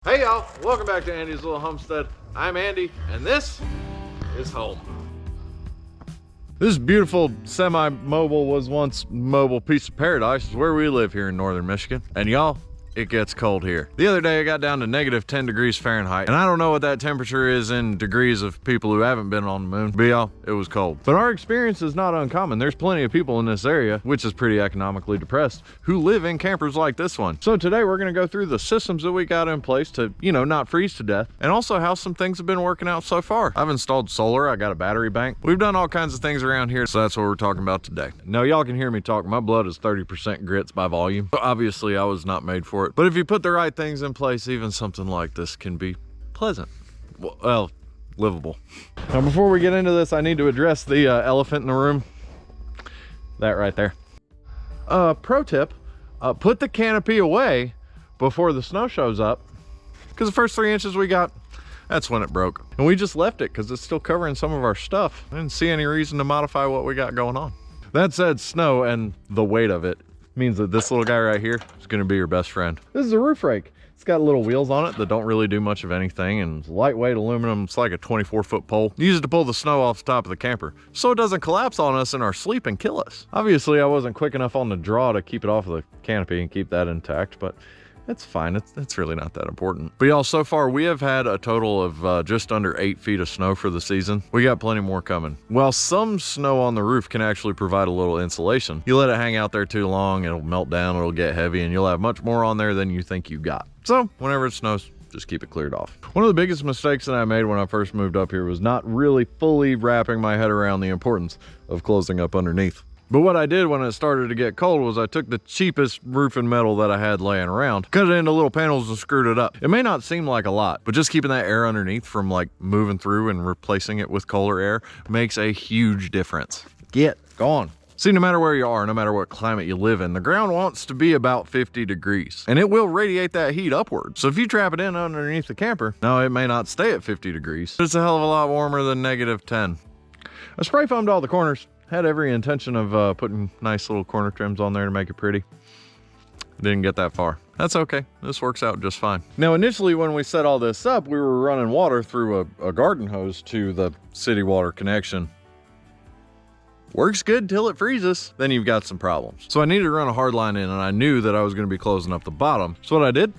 Hey y'all, welcome back to Andy's Little Homestead. I'm Andy, and this is home. This beautiful semi-mobile was once mobile piece of paradise. It's where we live here in northern Michigan. And y'all, it gets cold here. The other day I got down to -10 degrees Fahrenheit, and I don't know what that temperature is in degrees of people who haven't been on the moon, but y'all, it was cold. But our experience is not uncommon. There's plenty of people in this area, which is pretty economically depressed, who live in campers like this one. So today we're gonna go through the systems that we got in place to, not freeze to death, and also how some things have been working out so far. I've installed solar, I got a battery bank. We've done all kinds of things around here, so that's what we're talking about today. Now y'all can hear me talk. My blood is 30% grits by volume. So obviously I was not made for it, but if you put the right things in place, even something like this can be pleasant. Well, livable. Now before we get into this, I need to address the elephant in the room. That right there. Pro tip, put the canopy away before the snow shows up, because the first 3 inches we got, that's when it broke. And we just left it because it's still covering some of our stuff. I didn't see any reason to modify what we got going on. That said, snow and the weight of it means that this little guy right here is going to be your best friend. This is a roof rake. It's got little wheels on it that don't really do much of anything, and it's lightweight aluminum. It's like a 24-foot pole. Use it to pull the snow off the top of the camper so it doesn't collapse on us in our sleep and kill us. Obviously I wasn't quick enough on the draw to keep it off of the canopy and keep that intact, but it's fine. It's really not that important. But y'all, so far we have had a total of just under 8 feet of snow for the season. We got plenty more coming. While some snow on the roof can actually provide a little insulation, you let it hang out there too long, it'll melt down, it'll get heavy, and you'll have much more on there than you think you got. So whenever it snows, just keep it cleared off. One of the biggest mistakes that I made when I first moved up here was not really fully wrapping my head around the importance of closing up underneath. But what I did when it started to get cold was I took the cheapest roofing metal that I had laying around, cut it into little panels and screwed it up. It may not seem like a lot, but just keeping that air underneath from like moving through and replacing it with colder air makes a huge difference. Get gone. See, no matter where you are, no matter what climate you live in, the ground wants to be about 50 degrees, and it will radiate that heat upward. So if you trap it in underneath the camper, now it may not stay at 50 degrees, but it's a hell of a lot warmer than -10. I spray foamed all the corners. Had every intention of putting nice little corner trims on there to make it pretty. Didn't get that far. That's okay. This works out just fine. Now, initially when we set all this up, we were running water through a garden hose to the city water connection. Works good till it freezes, then you've got some problems. So I needed to run a hard line in, and I knew that I was going to be closing up the bottom. So what I did,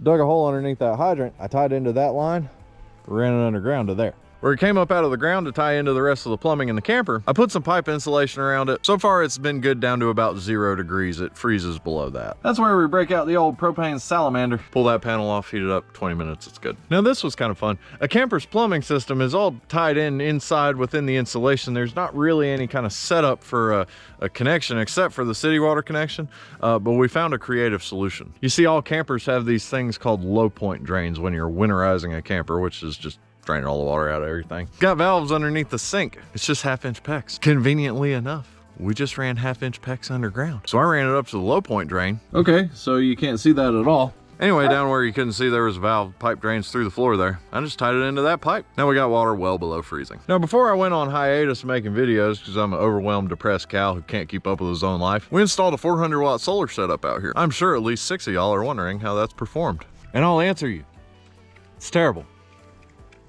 dug a hole underneath that hydrant. I tied into that line, ran it underground to there. Where it came up out of the ground to tie into the rest of the plumbing in the camper, I put some pipe insulation around it. So far it's been good down to about 0 degrees. It freezes below that. That's where we break out the old propane salamander, pull that panel off, heat it up, 20 minutes, it's good. Now this was kind of fun. A camper's plumbing system is all tied in inside within the insulation. There's not really any kind of setup for a connection except for the city water connection, but we found a creative solution. You see, all campers have these things called low point drains when you're winterizing a camper, which is just draining all the water out of everything. Got valves underneath the sink. It's just 1/2-inch PEX. Conveniently enough, we just ran 1/2-inch PEX underground. So I ran it up to the low point drain. Okay, so you can't see that at all. Anyway, down where you couldn't see, there was a valve, pipe drains through the floor there. I just tied it into that pipe. Now we got water well below freezing. Now before I went on hiatus making videos, because I'm an overwhelmed, depressed cow who can't keep up with his own life, we installed a 400-watt solar setup out here. I'm sure at least 6 of y'all are wondering how that's performed. And I'll answer you. It's terrible.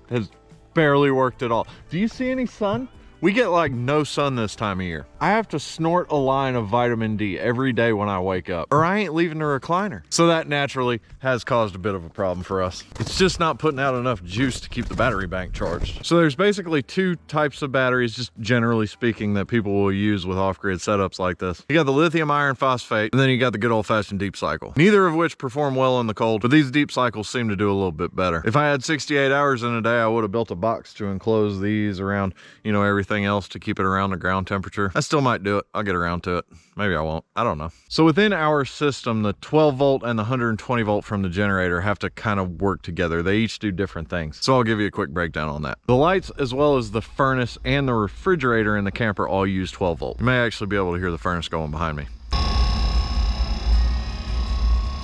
Has barely worked at all. Do you see any sun? We get like no sun this time of year. I have to snort a line of vitamin D every day when I wake up, or I ain't leaving the recliner. So that naturally has caused a bit of a problem for us. It's just not putting out enough juice to keep the battery bank charged. So there's basically 2 types of batteries, just generally speaking, that people will use with off-grid setups like this. You got the lithium iron phosphate, and then you got the good old-fashioned deep cycle. Neither of which perform well in the cold, but these deep cycles seem to do a little bit better. If I had 68 hours in a day, I would have built a box to enclose these around, everything else to keep it around the ground temperature. I still might do it. I'll get around to it. Maybe I won't. I don't know. So within our system, the 12 volt and the 120 volt from the generator have to kind of work together. They each do different things. So I'll give you a quick breakdown on that. The lights, as well as the furnace and the refrigerator in the camper, all use 12 volt. You may actually be able to hear the furnace going behind me.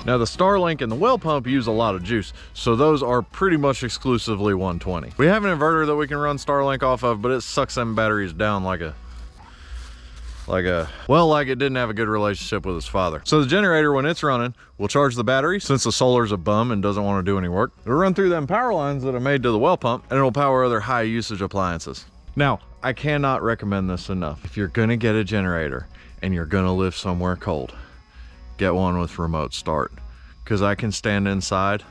Now the Starlink and the well pump use a lot of juice, so those are pretty much exclusively 120. We have an inverter that we can run Starlink off of, but it sucks them batteries down like a like it didn't have a good relationship with his father. So the generator, when it's running, will charge the battery. Since the solar's a bum and doesn't want to do any work, it'll run through them power lines that are made to the well pump, and it'll power other high usage appliances. Now, I cannot recommend this enough. If you're gonna get a generator and you're gonna live somewhere cold, get one with remote start, because I can stand inside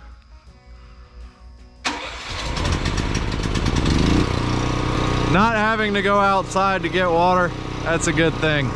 not having to go outside to get water. That's a good thing.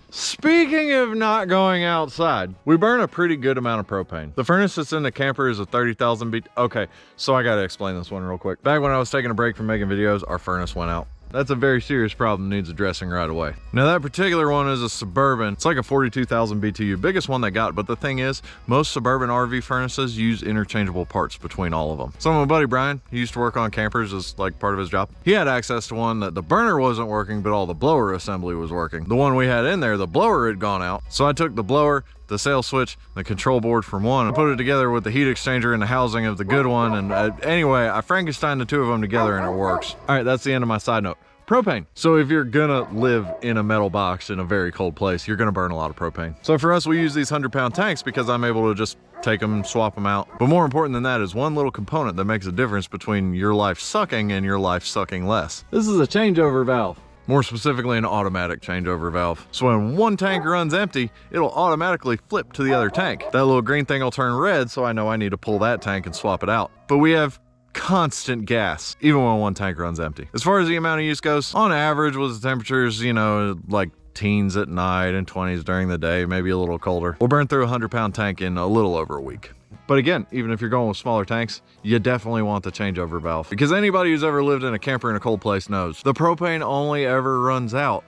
Speaking of not going outside, we burn a pretty good amount of propane. The furnace that's in the camper is a 30,000 BTU. Okay, so I gotta explain this one real quick. Back when I was taking a break from making videos, our furnace went out. That's a very serious problem, needs addressing right away. Now that particular one is a Suburban. It's like a 42,000 BTU, biggest one they got, but the thing is, most Suburban RV furnaces use interchangeable parts between all of them. So my buddy Brian, he used to work on campers as like part of his job. He had access to one that the burner wasn't working, but all the blower assembly was working. The one we had in there, the blower had gone out. So I took the blower, the sail switch, the control board from one, and put it together with the heat exchanger and the housing of the good one. And anyway, I Frankensteined the two of them together and it works. All right, that's the end of my side note. Propane. So if you're gonna live in a metal box in a very cold place, you're gonna burn a lot of propane. So for us, we use these 100-pound tanks because I'm able to just take them, swap them out. But more important than that is one little component that makes a difference between your life sucking and your life sucking less. This is a changeover valve. More specifically, an automatic changeover valve. So when one tank runs empty, it'll automatically flip to the other tank. That little green thing will turn red, so I know I need to pull that tank and swap it out. But we have constant gas, even when one tank runs empty. As far as the amount of use goes, on average with the temperatures, you know, like teens at night and 20s during the day, maybe a little colder, we'll burn through a 100-pound tank in a little over a week. But again, even if you're going with smaller tanks, you definitely want the changeover valve, because anybody who's ever lived in a camper in a cold place knows the propane only ever runs out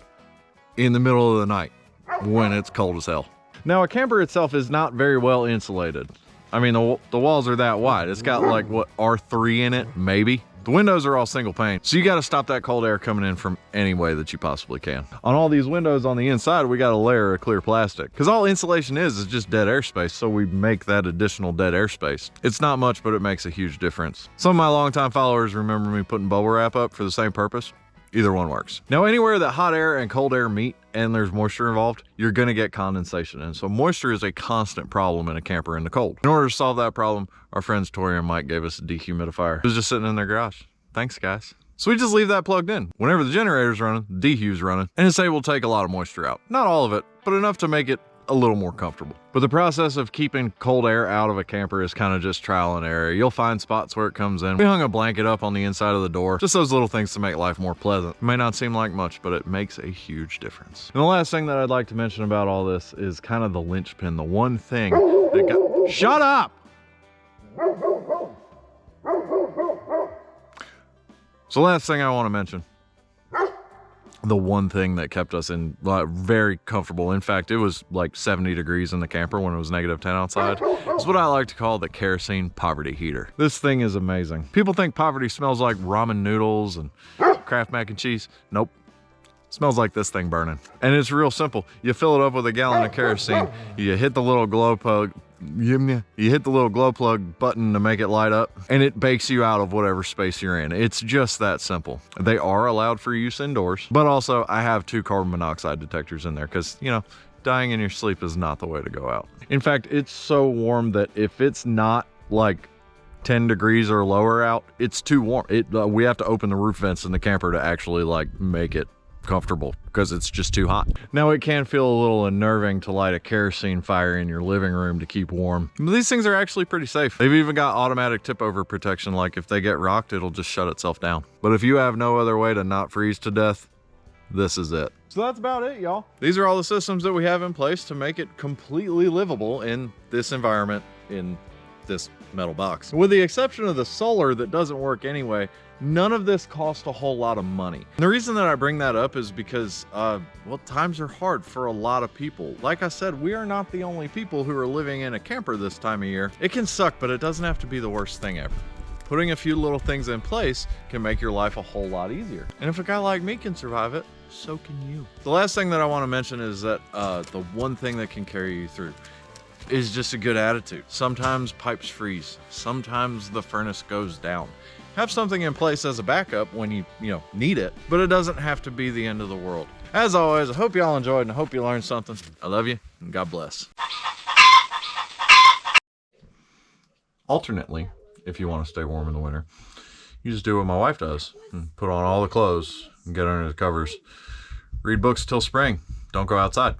in the middle of the night when it's cold as hell. Now, a camper itself is not very well insulated. I mean, the walls are that wide. It's got like, what, R3 in it, maybe? The windows are all single pane, so you gotta stop that cold air coming in from any way that you possibly can. On all these windows on the inside, we got a layer of clear plastic, because all insulation is just dead airspace, so we make that additional dead airspace. It's not much, but it makes a huge difference. Some of my longtime followers remember me putting bubble wrap up for the same purpose. Either one works. Now, anywhere that hot air and cold air meet and there's moisture involved, you're gonna get condensation. And so moisture is a constant problem in a camper in the cold. In order to solve that problem, our friends Tori and Mike gave us a dehumidifier. It was just sitting in their garage. Thanks, guys. So we just leave that plugged in. Whenever the generator's running, the dehu's running, and it's able to take a lot of moisture out. Not all of it, but enough to make it a little more comfortable. But the process of keeping cold air out of a camper is kind of just trial and error. You'll find spots where it comes in. We hung a blanket up on the inside of the door. Just those little things to make life more pleasant. It may not seem like much, but it makes a huge difference. And the last thing that I'd like to mention about all this is kind of the linchpin, the one thing that got... Shut up! So last thing I want to mention, the one thing that kept us in very comfortable, in fact, it was like 70 degrees in the camper when it was -10 outside, is what I like to call the kerosene poverty heater. This thing is amazing. People think poverty smells like ramen noodles and Kraft mac and cheese. Nope. It smells like this thing burning. And it's real simple. You fill it up with a gallon of kerosene, you hit the little glow plug, you hit the little glow plug button to make it light up, and it bakes you out of whatever space you're in. It's just that simple. They are allowed for use indoors, but also I have 2 carbon monoxide detectors in there because, you know, dying in your sleep is not the way to go out. In fact, it's so warm that if it's not like 10 degrees or lower out, it's too warm. We have to open the roof vents in the camper to actually like make it comfortable because it's just too hot. Now, it can feel a little unnerving to light a kerosene fire in your living room to keep warm. But these things are actually pretty safe. They've even got automatic tip over protection, like if they get rocked, it'll just shut itself down. But if you have no other way to not freeze to death, this is it. So that's about it, y'all. These are all the systems that we have in place to make it completely livable in this environment, in this metal box. With the exception of the solar that doesn't work anyway, none of this cost a whole lot of money. And the reason that I bring that up is because, well, times are hard for a lot of people. Like I said, we are not the only people who are living in a camper this time of year. It can suck, but it doesn't have to be the worst thing ever. Putting a few little things in place can make your life a whole lot easier. And if a guy like me can survive it, so can you. The last thing that I want to mention is that the one thing that can carry you through. is just a good attitude. Sometimes pipes freeze. Sometimes the furnace goes down. Have something in place as a backup when you need it, but it doesn't have to be the end of the world. As always, I hope y'all enjoyed and I hope you learned something. I love you and God bless. Alternately, if you want to stay warm in the winter, you just do what my wife does and put on all the clothes and get under the covers. Read books till spring. Don't go outside.